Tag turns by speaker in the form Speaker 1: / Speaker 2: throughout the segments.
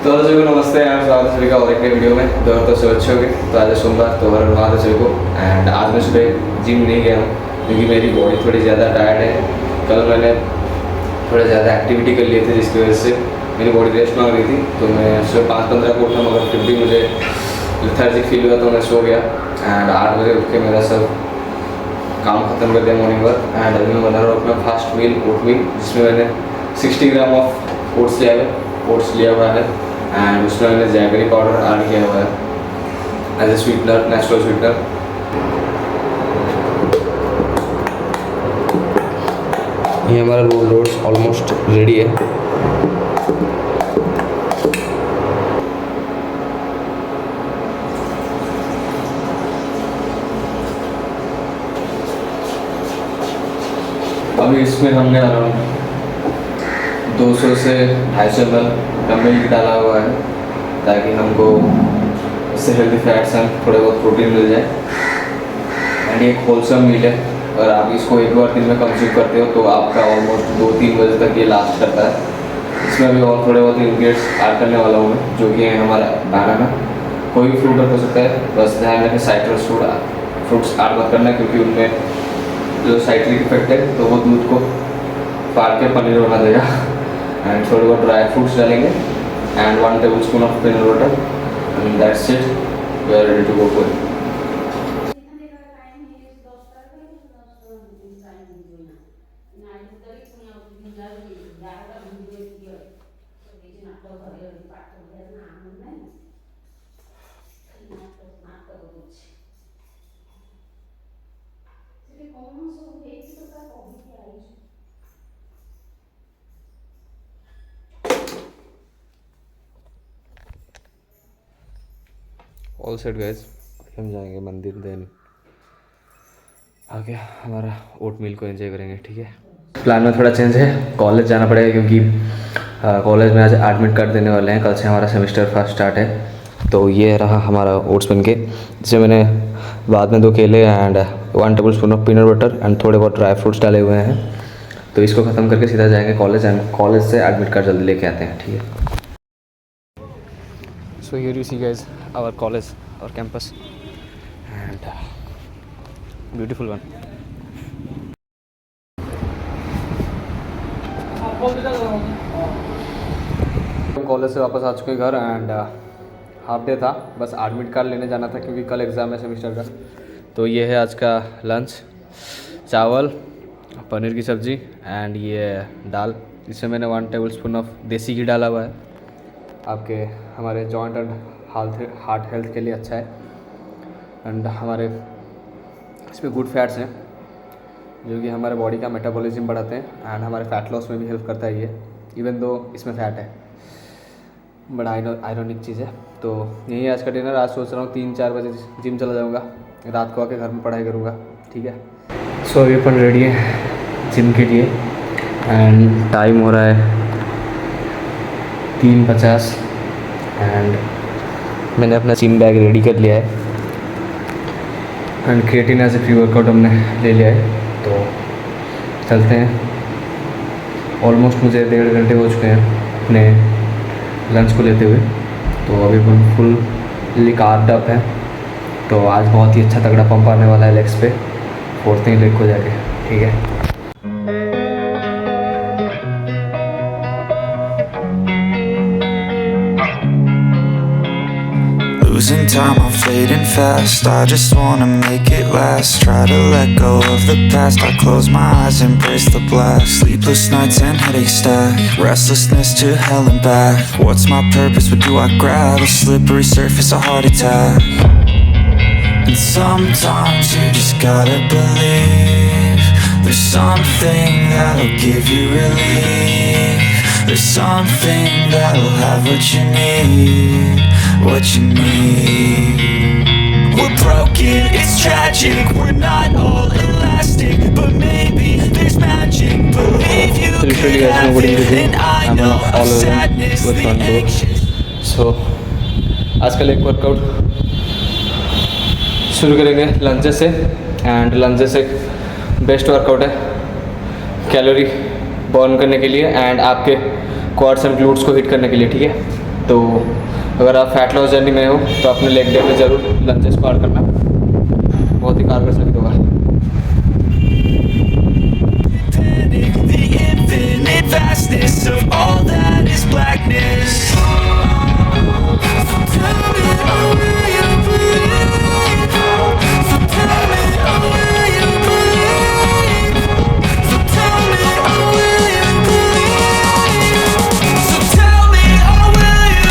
Speaker 1: तो सभी को नमस्ते एंड स्वागत है सभी का और एक नई वीडियो में। तो सब अच्छे होंगे। तो आज सोमवार तो हर बात है सभी को। एंड आज मैं सुबह जिम नहीं गया हूँ क्योंकि मेरी बॉडी थोड़ी ज़्यादा टायर्ड है। कल मैंने थोड़ा ज़्यादा एक्टिविटी कर लिए थे जिसकी वजह से मेरी बॉडी रेस्ट में आ गई थी। तो मैं सुबह 5:15 को उठा मगर फिर भी मुझे लेथार्जिक फील हुआ तो मैं सो गया। एंड 8 बजे उठ के मेरा सब काम ख़त्म कर दिया मॉर्निंग वर्क। एंड अभी मैं बना रहा हूँ अपना फास्ट मील ओट मील, जिसमें मैंने 60 ग्राम ऑफ ओट्स लिया हुआ है। एंड उसमें मैंने जैगरी पाउडर ऐड किया हुआ है as a sweetener, natural sweetener. ये हमारा रोल ओट्स ऑलमोस्ट रेडी है। अभी इसमें हमने अराउंड 200 से 250 ml डम्बल डाला हुआ है ताकि हमको इससे हेल्दी फैट्स एंड थोड़े बहुत प्रोटीन मिल जाए। एंड एक होलसम मील है। अगर आप इसको एक बार दिन में कंज्यूम करते हो तो आपका ऑलमोस्ट 2-3 बजे तक ये लास्ट करता है। इसमें अभी और थोड़े बहुत इंग्रेडिएंट्स ऐड करने वाला हूँ मैं, जो कि है हमारा बनाना। कोई भी फ्रूट हो सकता है, बस ध्यान रखें साइट्रस फ्रूट्स ऐड मत करना क्योंकि उनमें जो साइट्रिक इफेक्ट है तो वो दूध को फाड़ के पनीर बना देगा। एंड थोड़े बहुत ड्राई फ्रूट्स डालेंगे and 1 tablespoon of peanut butter and that's it, we are ready to go for it. All set guys, हम जाएंगे मंदिर, देन आगे हमारा ओट मील को एंजॉय करेंगे। ठीक है, प्लान में थोड़ा चेंज है। कॉलेज जाना पड़ेगा क्योंकि कॉलेज में आज एडमिट कार्ड देने वाले हैं। कल से हमारा सेमेस्टर फर्स्ट स्टार्ट है। तो ये रहा हमारा ओट्स बन के, जिसमें मैंने बाद में 2 केले and 1 tablespoon of peanut butter and थोड़े बहुत ड्राई फ्रूट्स डाले हुए हैं। तो इसको ख़त्म करके सीधा जाएंगे कॉलेज एंड कॉलेज से एडमिट कार्ड जल्दी लेके आते हैं। ठीक है, so here you see guys our college, our campus, and beautiful one. हम कॉलेज से वापस आ चुके हैं घर एंड हाफ डे था, बस एडमिट कार्ड लेने जाना था क्योंकि कल एग्ज़ाम है सेमेस्टर का। तो ये है आज का लंच, चावल, पनीर की सब्ज़ी एंड ये दाल, जिसमें मैंने 1 tablespoon ऑफ देसी घी डाला हुआ है। आपके हमारे जॉइंट एंड हार्ट हेल्थ के लिए अच्छा है। एंड हमारे इसमें गुड फैट्स हैं जो कि हमारे बॉडी का मेटाबॉलिज्म बढ़ाते हैं एंड हमारे फैट लॉस में भी हेल्प करता है ये, इवन दो इसमें फ़ैट है। बड़ा आयरॉनिक चीज़ है। तो यही आज का डिनर। आज सोच रहा हूँ 3-4 बजे जिम चला जाऊँगा, रात को आके घर में पढ़ाई करूँगा। ठीक है, सो अभी अपन रेडी है जिम के लिए एंड टाइम हो रहा है 3:50 एंड मैंने अपना जिम बैग रेडी कर लिया है and creatine as a pre workout हमने ले लिया है। तो चलते हैं। ऑलमोस्ट मुझे 1.5 घंटे हो चुके हैं अपने लंच को लेते हुए। तो अभी अपन फुल कार्ब्ड अप है। तो आज बहुत ही अच्छा तगड़ा पंप आने वाला है लेग्स पे, 4th लेग को जाके। ठीक है,
Speaker 2: losing time, I'm fading fast. I just wanna make it last. Try to let go of the past. I close my eyes, embrace the black. Sleepless nights and headaches stack. Restlessness to hell and back. What's my purpose? What do I grab? A slippery surface, a heart attack. And sometimes you just gotta believe there's something that'll give you relief. There's something that'll have what you need. What you need. We're broken, it's tragic. We're not all elastic, but maybe there's magic. Believe you could have it, and I know of sadness, the anxious.
Speaker 1: So आज का leg workout शुरू करेंगे lunges से। And lunges एक best workout है calorie burn करने के लिए एंड आपके क्वाड्स एंड ग्लूट्स को हिट करने के लिए। ठीक है, तो अगर आप फैट लॉस जर्नी में हो तो अपने लेग डे में ज़रूर लंचेस को ऐड करना, बहुत ही कारगर साबित होगा।
Speaker 2: The infinite vastness of all that is blackness. So tell me, oh, will you believe? So tell me, oh, will you believe? So tell me, oh, will you believe? So tell me, oh, will you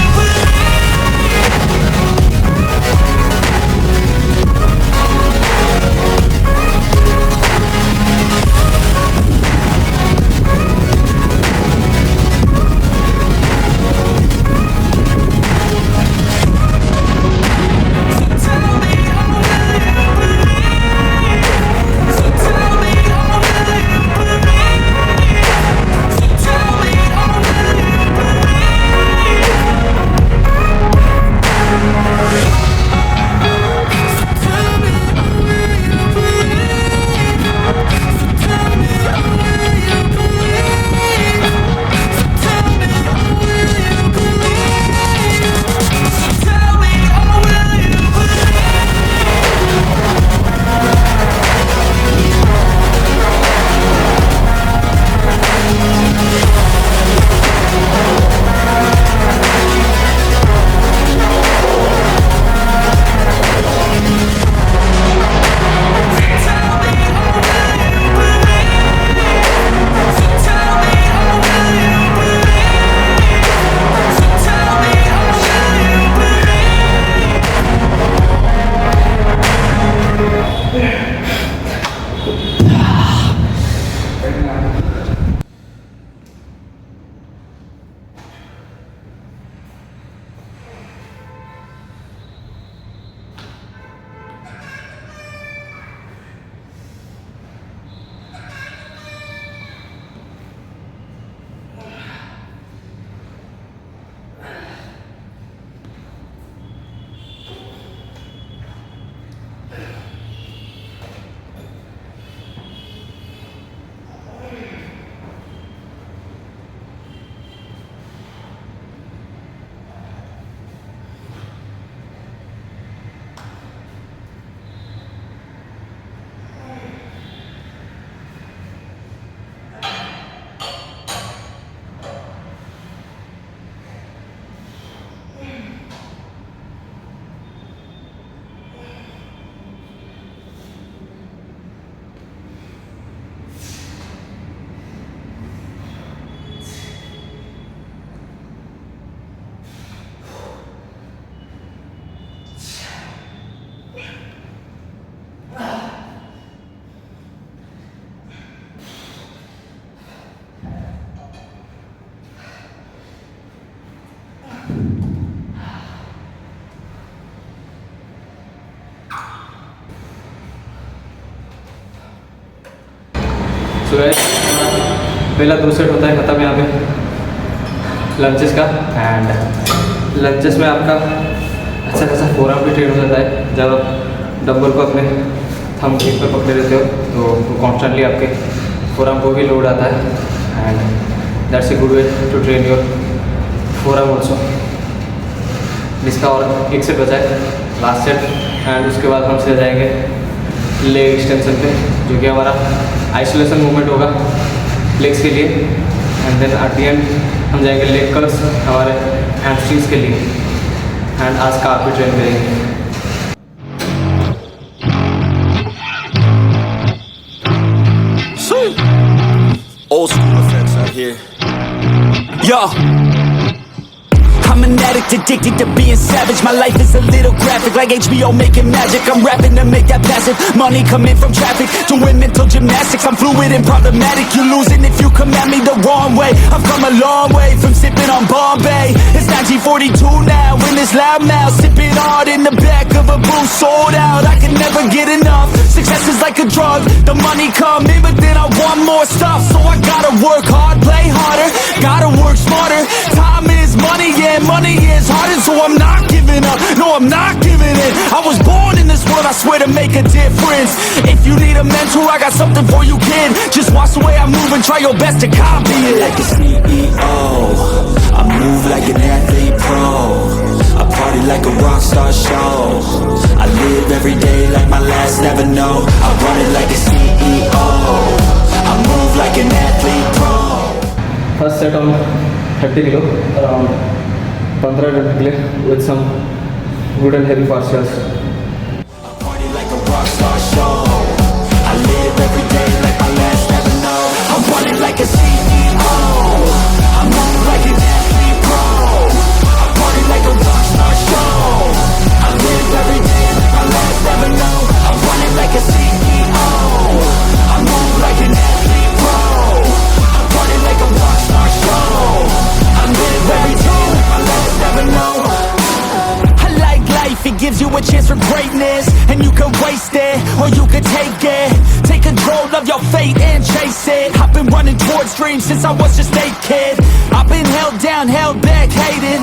Speaker 1: so guys पहला 2 set होता है ख़त्म यहाँ पे lunches का। And lunches में आपका अच्छा खासा फोरआर्म भी ट्रेन हो जाता है। जब आप डंबल को अपने थंब किक पे पकड़े रहते हो तो कॉन्स्टेंटली आपके फोरआर्म को भी लोड आता है। And that's a good way to train your forearm also. जिसका और एक सेट बचा है लास्ट सेट। एंड उसके बाद हम सीधे जाएंगे लेग एक्सटेंशन पे, जो कि हमारा आइसोलेशन मूवमेंट होगा लेग्स के लिए। And then at the end हम जाएंगे लेग कर्ल्स हमारे हैमस्ट्रिंग्स के लिए। एंड आज कार भी ट्रेन करेंगे।
Speaker 3: Old school effects out here. Yo, I'm an addict, addicted to being savage. My life is a little graphic, like HBO making magic. I'm rapping to make that passive money coming from traffic. Doing mental gymnastics, I'm fluid and problematic. You losing if you come at me the wrong way. I've come a long way from sipping on Bombay. It's 1942 now, in this loud mouth, sipping hard in the back of a booth, sold out. I can never get enough. Success is like a drug, the money come in, but then I want more stuff. So I gotta work hard, play harder, gotta work smarter. Time is money, yeah. Yeah, money is hard and so I'm not giving up. No, I'm not giving in. I was born in this world, I swear, to make a difference. If you need a mentor, I got something for you, kid. Just watch the way I move and try your best to copy it. Like a CEO, I move like an athlete pro. I party like a rock star show. I live every day like my last, never know. I run it like a CEO. I move like an athlete pro.
Speaker 1: First set on 30 kilo, around 15 rep clear with some good and heavy partials.
Speaker 3: I party like a rock star show. I live every day like my last, never know. I'm running like a CEO. I move like an athlete pro. I party like a rock star show. I live every day like my last, never know. I'm running like a CEO. I move like an athlete pro. I party like a rock star show. I live every day like my last, never know. I like life, it gives you a chance for greatness. And you can waste it, or you can take it. Take control of your fate and chase it. I've been running towards dreams since I was just a kid. I've been held down, held back, hated.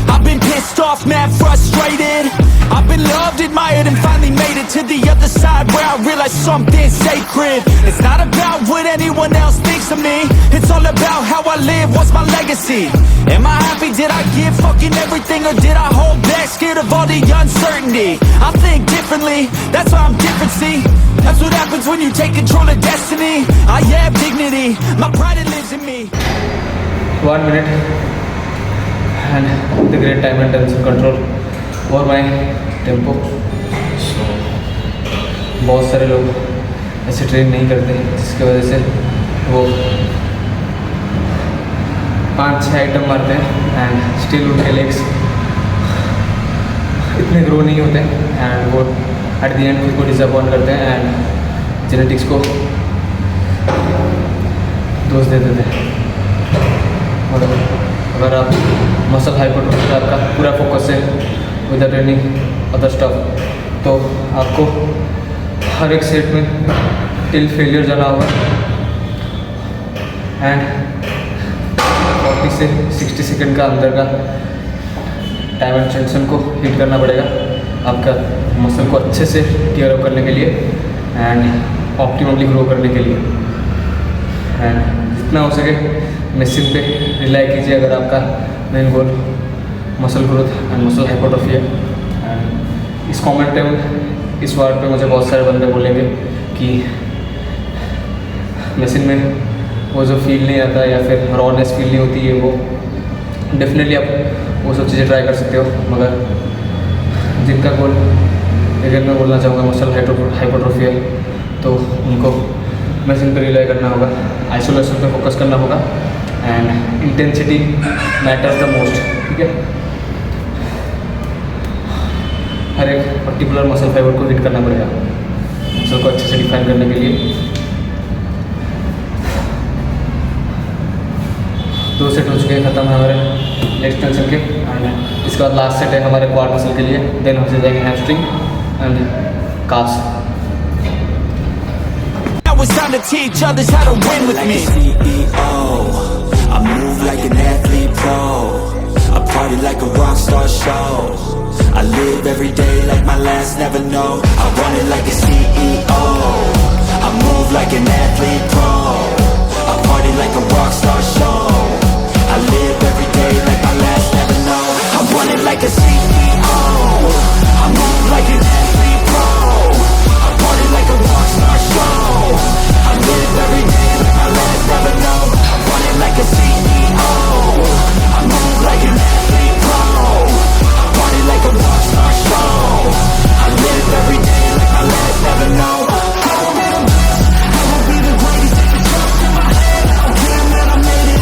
Speaker 3: I've been pissed off, mad, frustrated. I've been loved, admired, and finally made it to the other side where I realized something sacred. It's not about what anyone else thinks of me. It's all about how I live, what's my legacy. Am I happy, did I give fucking everything, or did I hold back, scared of all the uncertainty? I think differently, that's why I'm different, see. That's what happens when you take control of destiny. I have dignity, my pride it lives in me.
Speaker 1: 1 minute and the great time and tension control over my tempo. So बहुत सारे लोग ऐसे train नहीं करते हैं, जिसकी वजह से वो 5-6 आइटम मारते हैं एंड स्टिल उनके लेग्स इतने ग्रो नहीं होते एंड वो एट द एंड खुद को डिसअपॉइंट करते हैं एंड जेनेटिक्स को दोष दे देते हैं। और अगर आप मसल हाइपरट्रोफी पे आपका पूरा फोकस है विद ट्रेनिंग अदर स्टफ, तो आपको हर एक सेट में टिल फेलियर जाना होगा एंड 40 से 60 सेकंड का अंदर का टाइम एंड टेंशन को हिट करना पड़ेगा आपका मसल को अच्छे से टियर अप करने के लिए एंड ऑप्टिममली ग्रो करने के लिए। एंड जितना हो सके मशीन पे रिलाई कीजिए अगर आपका main goal muscle growth and muscle hypertrophy है। एंड इस कमेंट पे इस वर्ड पे मुझे बहुत सारे बंदे बोलेंगे कि मशीन में वो जो फील नहीं आता या फिर रॉनेस फील नहीं होती है, वो डेफिनेटली आप वो सब चीज़ें ट्राई कर सकते हो, मगर जिनका गोल अगर मैं बोलना चाहूँगा मसल हाइपरट्रोफी है तो उनको मशीन पर रिलाई करना होगा, आइसोलेशन पे फोकस करना होगा and intensity matters the most. ठीक है, हर एक पर्टिकुलर मसल फाइबर को हिट करना पड़ेगा मसल को अच्छे से डिफाइन करने के लिए। 2 सेट हो चुके हैं ख़त्म है हमारे लेग एक्सटेंशन के एंड इसके बाद लास्ट सेट है हमारे क्वाड मसल के लिए, देन हो जाएंगे hamstring and carbs.
Speaker 3: It's time to teach others how to win with me. Like a CEO, I move like an athlete pro. I party like a rock star show. I live every day like my last, never know. I run it like a CEO. I move like an athlete pro. I party like a rock star show. I live every day like my last, never know. I run it like a CEO. I move like an athlete pro. I party like a rock star show. I live every day like my last, never know. I'm running like a CEO. I move like an athlete pro. I party like a rock star show. I live every day like my last, never know. I will be the best, I will be the greatest. Take the trust in my head, I don't care, man, I made it.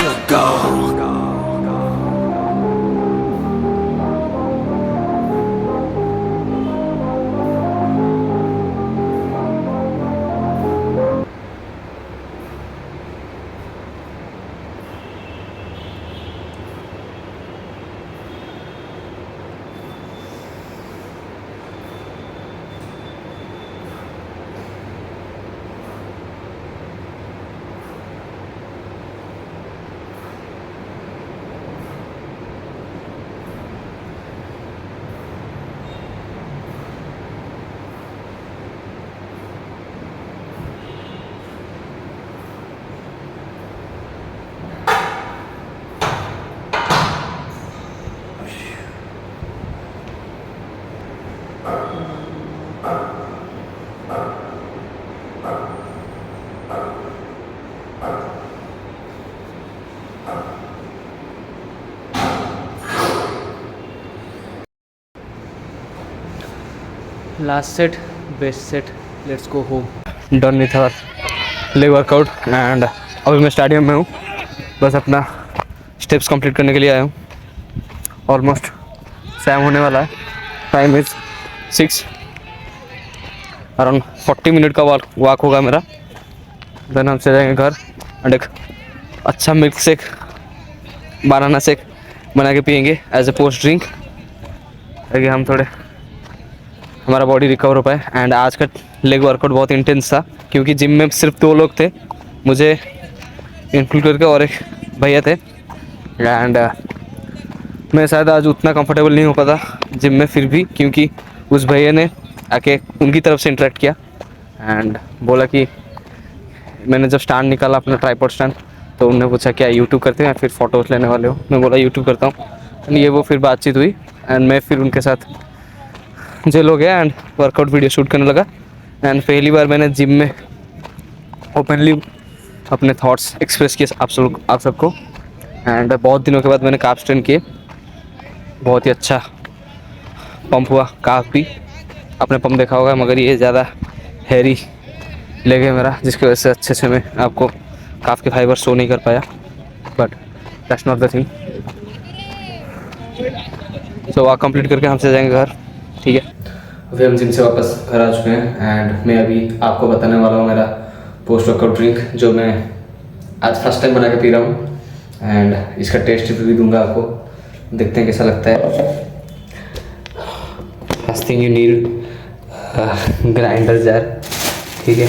Speaker 1: Last set, best set, let's go home. Done with our leg workout and अभी मैं stadium में हूँ, बस अपना steps complete करने के लिए आया हूँ। ऑलमोस्ट शाम होने वाला है, टाइम इज़ 6, अराउंड 40 मिनट का वॉक होगा मेरा। देन हम चले जाएंगे घर एंड एक अच्छा मिल्क शेक, बनाना शेक बना के पियेंगे एज ए पोस्ट ड्रिंक, ताकि हम थोड़े हमारा बॉडी रिकवर हो पाए। एंड आज का लेग वर्कआउट बहुत इंटेंस था, क्योंकि जिम में सिर्फ 2 लोग थे, मुझे इंक्लूड करके और एक भैया थे। एंड मैं शायद आज उतना कंफर्टेबल नहीं हो पाता जिम में फिर भी, क्योंकि उस भैया ने आके उनकी तरफ से इंटरेक्ट किया एंड बोला कि मैंने जब स्टैंड निकाला अपना ट्राइपॉड स्टैंड, तो उन्होंने पूछा क्या यूट्यूब करते हैं फिर फ़ोटोज़ लेने वाले हो। मैं बोला यूट्यूब करता हूँ एंड ये वो फिर बातचीत हुई एंड मैं फिर उनके साथ जेल हो गया एंड वर्कआउट वीडियो शूट करने लगा। एंड पहली बार मैंने जिम में ओपनली अपने थॉट्स एक्सप्रेस किए आप सबको। एंड बहुत दिनों के बाद मैंने काफ स्ट्रेन किए, बहुत ही अच्छा पंप हुआ। काफ भी आपने पंप देखा होगा, मगर ये ज़्यादा हैरी लेग है मेरा, जिसकी वजह से अच्छे से मैं आपको काफ के फाइबर शो नहीं कर पाया, but that's not the thing. So walk complete करके हम चले जाएंगे घर, ठीक है। अभी हम जिम से वापस घर आ चुके हैं एंड मैं अभी आपको बताने वाला हूँ मेरा पोस्ट वर्कआउट ड्रिंक, जो मैं आज फर्स्ट टाइम बना के पी रहा हूँ एंड इसका टेस्ट रिव्यू भी दूंगा आपको, देखते हैं कैसा लगता है। First thing you need grinder jar, ठीक है।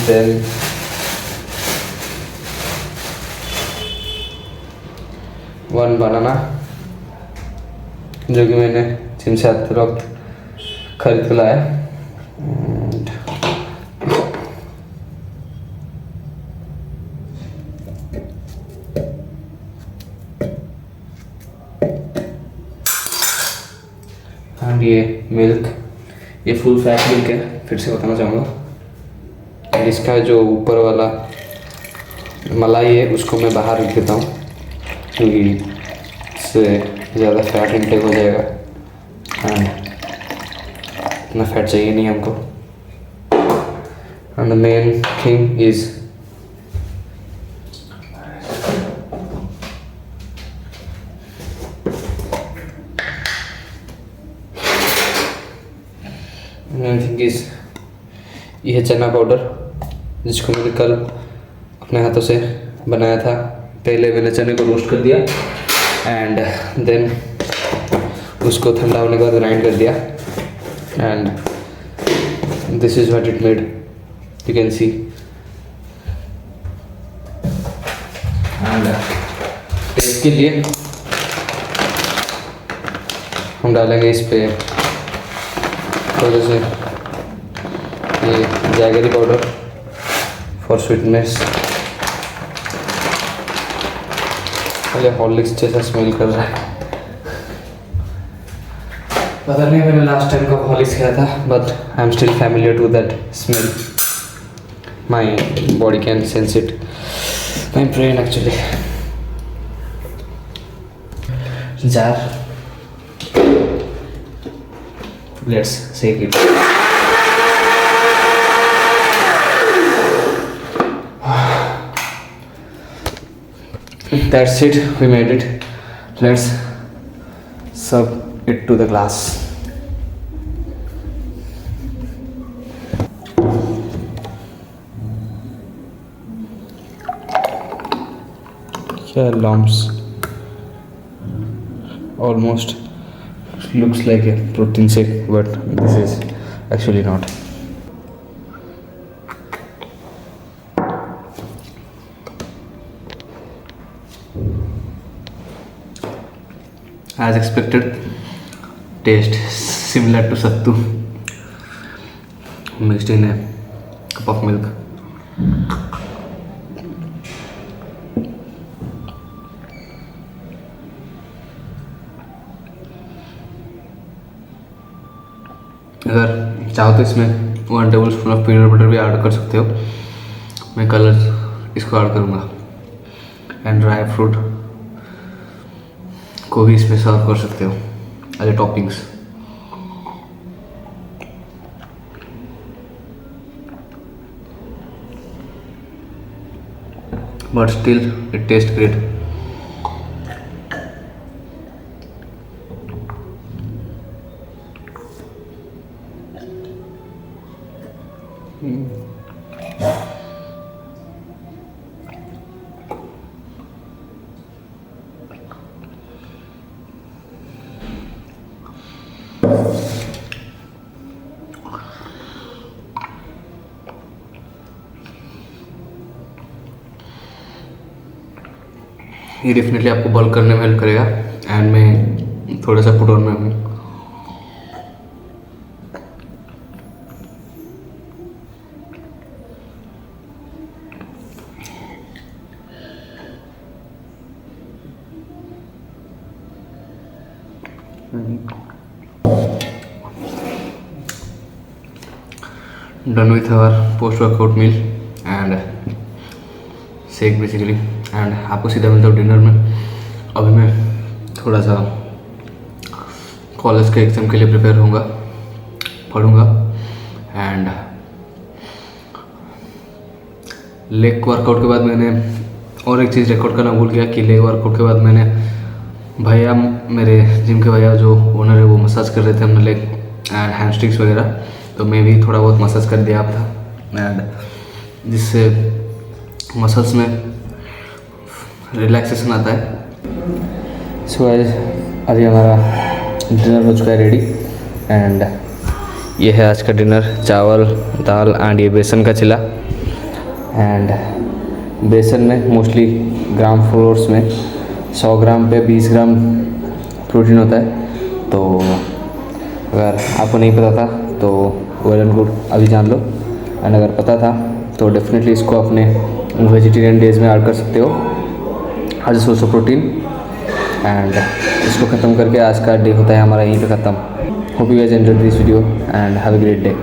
Speaker 1: देन वन बनाना, जो कि मैंने जिम से आते वक्त खरीद के लाया। एंड ये मिल्क, ये फुल फैट मिल्क है, फिर से बताना चाहूँगा। एंड इसका जो ऊपर वाला मलाई है उसको मैं बाहर रख देता हूँ, क्योंकि इससे ज़्यादा फैट इंटेक हो जाएगा एंड इतना फैट चाहिए नहीं हमको। And the main thing is ये है चना पाउडर, जिसको मैंने कल अपने हाथों से बनाया था। पहले मैंने चने को रोस्ट कर दिया एंड देन उसको ठंडा होने के बाद ग्राइंड कर दिया and this is what it made, you can see. And taste के लिए हम डालेंगे इस पे थोड़े से ये जैगरी पाउडर फॉर स्वीटनेस। पहले हॉर्लिक्स जैसा स्मेल कर रहा है, पता नहीं मैंने लास्ट टाइम कब हॉर्लिक्स खाया था, but I am still familiar to that smell. My body can sense it, my brain actually. Jar, let's shake it. That's it, we made it. Let's serve it to the glass. Yeah, lumps. Almost looks like a protein shake, but this is actually not. As expected, taste similar to sattu mixed in a cup of milk. अगर चाहो तो इसमें 1 table spoon of peanut butter भी add कर सकते हो। मैं colour इसको ऐड करूँगा एंड ड्राई फ्रूट को भी इसमें सर्व कर सकते हो as a toppings. but still it tastes great. ये डेफिनेटली आपको बल्क करने में हेल्प करेगा एंड मैं थोड़ा सा पुट ऑन में हूँ. Done with our post workout meal and shake basically and आपको सीधा मिलता हूँ डिनर में. अभी मैं थोड़ा सा कॉलेज के एग्ज़ाम के लिए प्रिपेयर होऊंगा, पढ़ूंगा एंड लेग वर्कआउट के बाद मैंने और एक चीज़ रिकॉर्ड करना भूल गया कि लेग वर्कआउट के बाद मैंने भैया, मेरे जिम के भैया जो ओनर है वो मसाज कर रहे थे हमने लेग एंड हैमस्ट्रिंग्स वगैरह, तो मैं भी थोड़ा बहुत मसाज कर दिया आप था एंड जिससे मसल्स में रिलैक्सेशन आता है. सो अभी हमारा डिनर हो चुका है रेडी एंड ये है आज का डिनर. चावल, दाल एंड ये बेसन का चिला एंड बेसन में मोस्टली ग्राम फ्लोर्स में 100 ग्राम पे 20 ग्राम प्रोटीन होता है. तो अगर आपको नहीं पता था तो वेल एंड गुड, अभी जान लो. एंड अगर पता था तो डेफिनेटली इसको अपने वेजिटेरियन डेज में ऐड कर सकते हो as a source of protein. And इसको ख़त्म करके आज का डे होता है हमारा यहीं पे ख़त्म. Hope you guys enjoyed this video and have a great day.